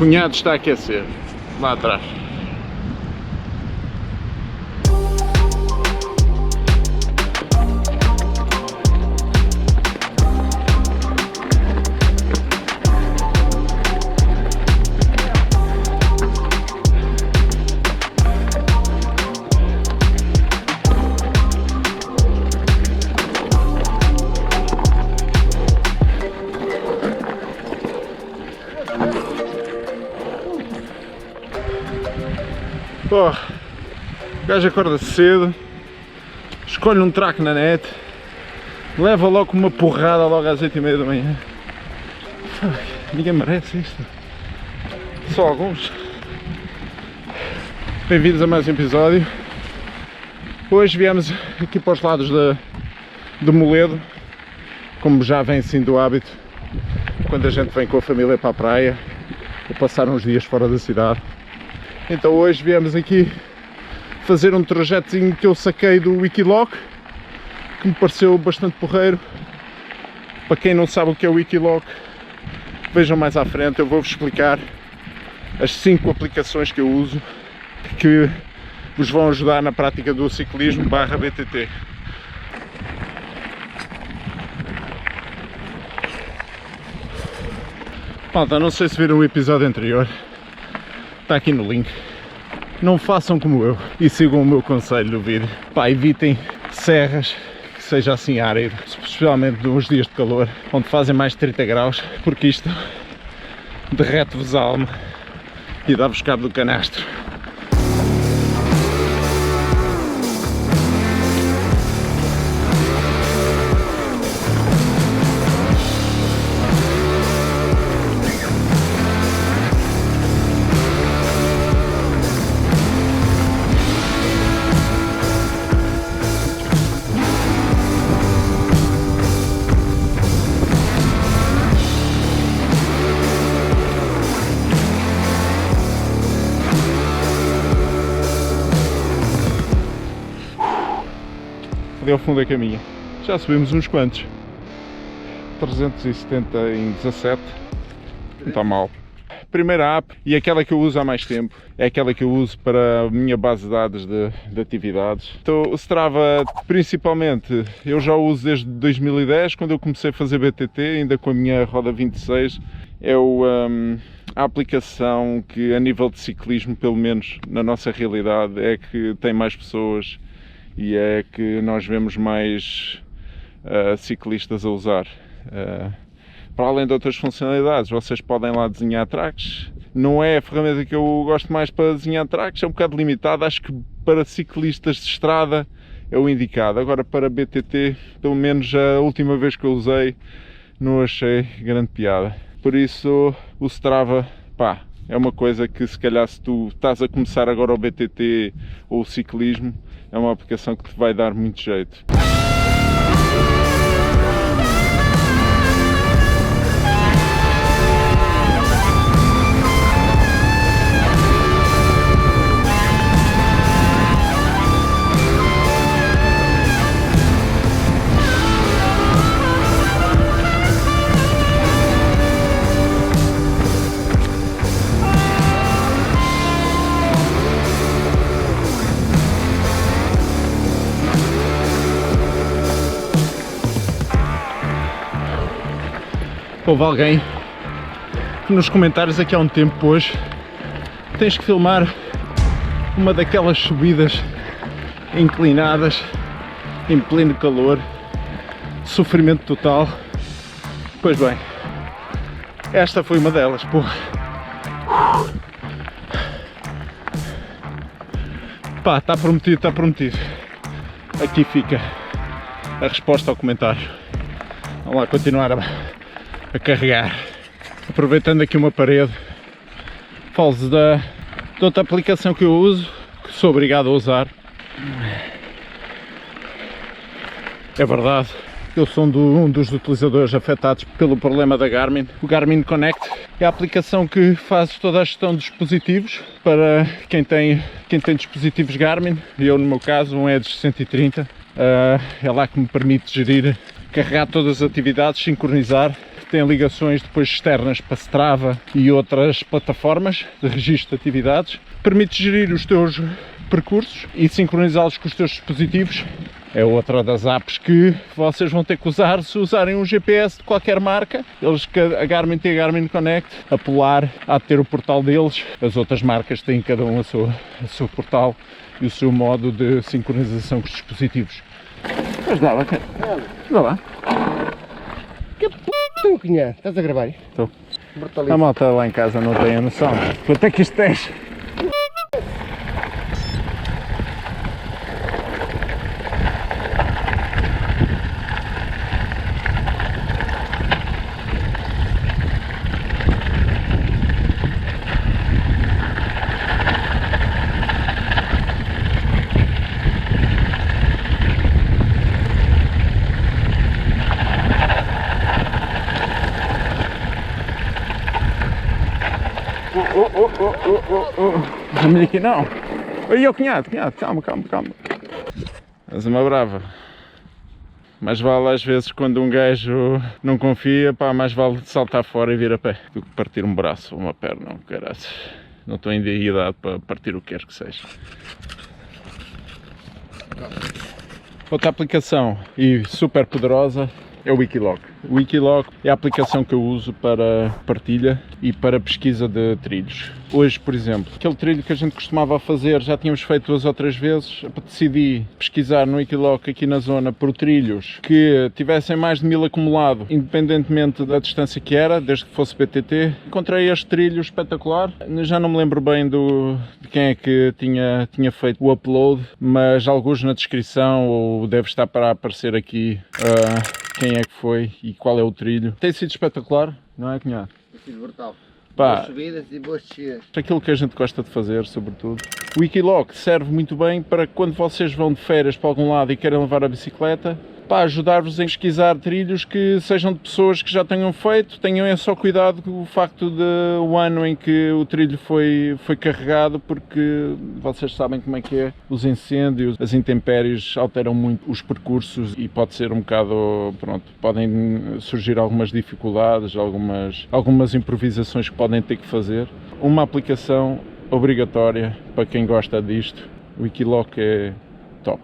cunhado está a aquecer, lá atrás. Oh, o gajo acorda cedo, escolhe um track na net, leva logo uma porrada logo às 8h30 da manhã. Ninguém merece isto. Só alguns. Bem-vindos a mais um episódio. Hoje viemos aqui para os lados de Moledo, como já vem sendo o hábito quando a gente vem com a família para a praia ou passar uns dias fora da cidade. Então hoje viemos aqui fazer um trajetozinho que eu saquei do Wikiloc, que me pareceu bastante porreiro. Para quem não sabe o que é o Wikiloc, vejam mais à frente, eu vou-vos explicar as 5 aplicações que eu uso, que vos vão ajudar na prática do ciclismo /BTT. Malta, não sei se viram o episódio anterior, está aqui no link. Não façam como eu e sigam o meu conselho do vídeo. Pá, evitem serras que seja assim árido, especialmente nos dias de calor, onde fazem mais de 30 graus, porque isto derrete-vos a alma e dá-vos cabo do canastro. Ali ao fundo é caminho. Já subimos uns quantos. 370 em 17. Não está mal. Primeira app, e aquela que eu uso há mais tempo, é aquela que eu uso para a minha base de dados de atividades. Então o Strava, principalmente, eu já o uso desde 2010, quando eu comecei a fazer BTT, ainda com a minha roda 26. É a aplicação que, a nível de ciclismo, pelo menos na nossa realidade, é que tem mais pessoas e é que nós vemos mais ciclistas a usar. Para além de outras funcionalidades, vocês podem lá desenhar tracks. Não é a ferramenta que eu gosto mais para desenhar tracks, é um bocado limitado. Acho que para ciclistas de estrada é o indicado. Agora para BTT, pelo menos a última vez que eu usei, não achei grande piada. Por isso o Strava, pá, é uma coisa que, se calhar, se tu estás a começar agora o BTT ou o ciclismo, é uma aplicação que te vai dar muito jeito. Houve alguém que nos comentários aqui há um tempo pôs: tens que filmar uma daquelas subidas inclinadas em pleno calor, sofrimento total. Pois bem, esta foi uma delas, porra. Pá, está prometido, está prometido. Aqui fica a resposta ao comentário. Vamos lá continuar a carregar. Aproveitando aqui uma parede, falo-vos de outra aplicação que eu uso, que sou obrigado a usar. É verdade, eu sou um dos utilizadores afetados pelo problema da Garmin. O Garmin Connect é a aplicação que faz toda a gestão dos dispositivos para quem tem dispositivos Garmin. Eu, no meu caso, um Edge 130. É lá que me permite gerir, carregar todas as atividades, sincronizar tem ligações depois externas para Strava e outras plataformas de registro de atividades. Permite gerir os teus percursos e sincronizá-los com os teus dispositivos. É outra das apps que vocês vão ter que usar se usarem um GPS de qualquer marca. A Garmin tem a Garmin Connect, a Polar há de ter o portal deles, as outras marcas têm cada um o seu portal e o seu modo de sincronização com os dispositivos. Mas dá lá, cara. Dá lá. Que p*** tu conhece? Estás a gravar? Estou. A malta lá em casa não tem a noção. Quanto é que isto tens? Vamos aqui não. Oi, eu cunhado, calma. Mas uma brava. Mais vale às vezes quando um gajo não confia, pá, mais vale saltar fora e vir a pé do que partir um braço ou uma perna, caralho. Não estou ainda em idade para partir o que quer que seja. Outra aplicação e super poderosa é o Wikiloc. O Wikiloc é a aplicação que eu uso para partilha e para pesquisa de trilhos. Hoje, por exemplo, aquele trilho que a gente costumava fazer, já tínhamos feito 2 ou 3 vezes, decidi pesquisar no Wikiloc aqui na zona por trilhos que tivessem mais de 1000 acumulado, independentemente da distância que era, desde que fosse BTT. Encontrei este trilho espetacular, já não me lembro bem de quem é que tinha feito o upload, mas alguns na descrição, ou deve estar para aparecer aqui quem é que foi e qual é o trilho. Tem sido espetacular, não é, cunhado? Tem sido brutal. Pá, boas subidas e boas descidas. Aquilo que a gente gosta de fazer, sobretudo. O Wikiloc serve muito bem para quando vocês vão de férias para algum lado e querem levar a bicicleta, para ajudar-vos a pesquisar trilhos que sejam de pessoas que já tenham feito. Tenham só cuidado com o facto de o ano em que o trilho foi carregado, porque vocês sabem como é que é. Os incêndios, as intempéries alteram muito os percursos e pode ser um bocado, pronto, podem surgir algumas dificuldades, algumas improvisações que podem ter que fazer. Uma aplicação obrigatória para quem gosta disto. O Wikiloc é top.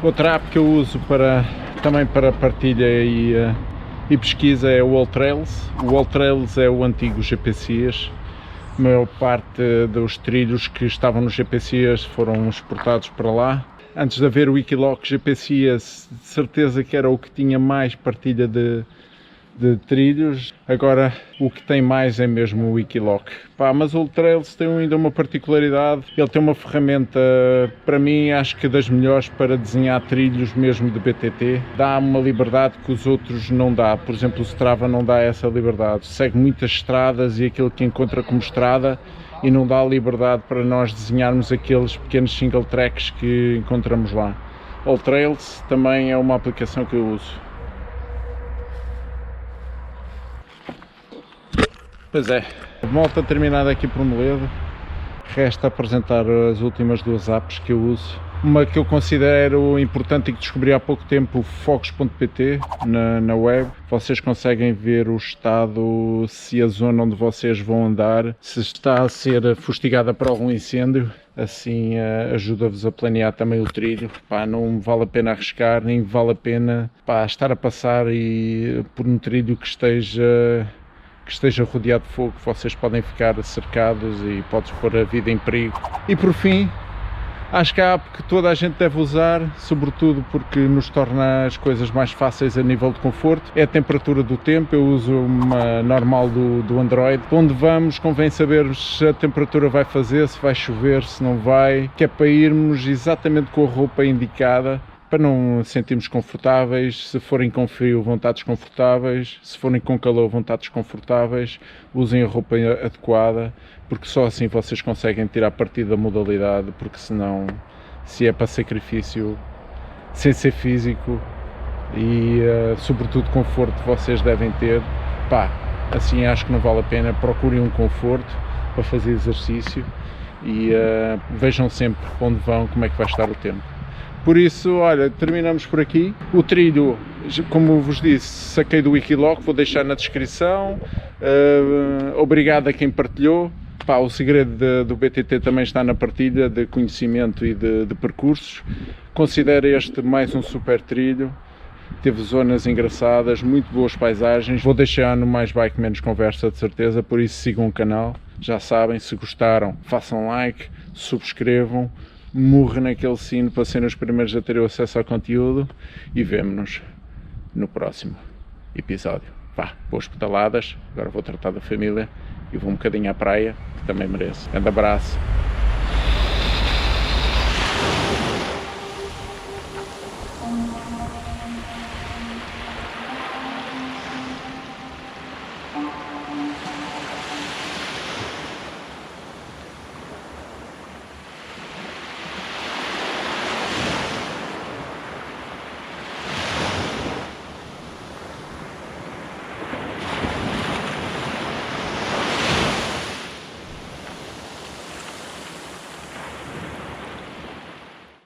Outra app que eu uso também para partilha e pesquisa é o AllTrails. O AllTrails é o antigo GPCs. A maior parte dos trilhos que estavam nos GPCs foram exportados para lá. Antes de haver o Wikiloc GPCs, de certeza que era o que tinha mais partilha de trilhos. Agora o que tem mais é mesmo o Wikiloc. Mas o AllTrails tem ainda uma particularidade. Ele tem uma ferramenta, para mim, acho que das melhores para desenhar trilhos mesmo de BTT. Dá uma liberdade que os outros não dá. Por exemplo, o Strava não dá essa liberdade. Segue muitas estradas e aquilo que encontra como estrada, e não dá liberdade para nós desenharmos aqueles pequenos single tracks que encontramos lá. AllTrails também é uma aplicação que eu uso. Pois é, volta terminada aqui por Moledo. Resta apresentar as últimas 2 apps que eu uso. Uma que eu considero importante e que descobri há pouco tempo, o Focus.pt, na web. Vocês conseguem ver o estado, se a zona onde vocês vão andar, se está a ser fustigada por algum incêndio. Assim ajuda-vos a planear também o trilho. Não vale a pena arriscar, nem vale a pena estar a passar por um trilho que esteja rodeado de fogo. Vocês podem ficar cercados e podes pôr a vida em perigo. E por fim, Acho que a app que toda a gente deve usar, sobretudo porque nos torna as coisas mais fáceis a nível de conforto, é a temperatura do tempo. Eu uso uma normal do Android. Onde vamos, convém saber se a temperatura vai fazer, se vai chover, se não vai, que é para irmos exatamente com a roupa indicada, para não sentirmos confortáveis. Se forem com frio, vão estar desconfortáveis. Se forem com calor, vão estar desconfortáveis. Usem a roupa adequada, porque só assim vocês conseguem tirar partido da modalidade, porque senão, se é para sacrifício, sem ser físico e sobretudo conforto vocês devem ter, pá, assim acho que não vale a pena. Procurem um conforto para fazer exercício e vejam sempre onde vão, como é que vai estar o tempo. Por isso, olha, terminamos por aqui. O trilho, como vos disse, saquei do Wikiloc, vou deixar na descrição. Obrigado a quem partilhou. Pá, o segredo do BTT também está na partilha de conhecimento e de percursos. Considero este mais um super trilho. Teve zonas engraçadas, muito boas paisagens. Vou deixar no Mais Bike Menos Conversa, de certeza, por isso sigam o canal. Já sabem, se gostaram, façam like, subscrevam. Murre naquele sino para serem os primeiros a ter o acesso ao conteúdo e vemo-nos no próximo episódio. Vá, boas pedaladas, agora vou tratar da família e vou um bocadinho à praia, que também mereço. Grande abraço.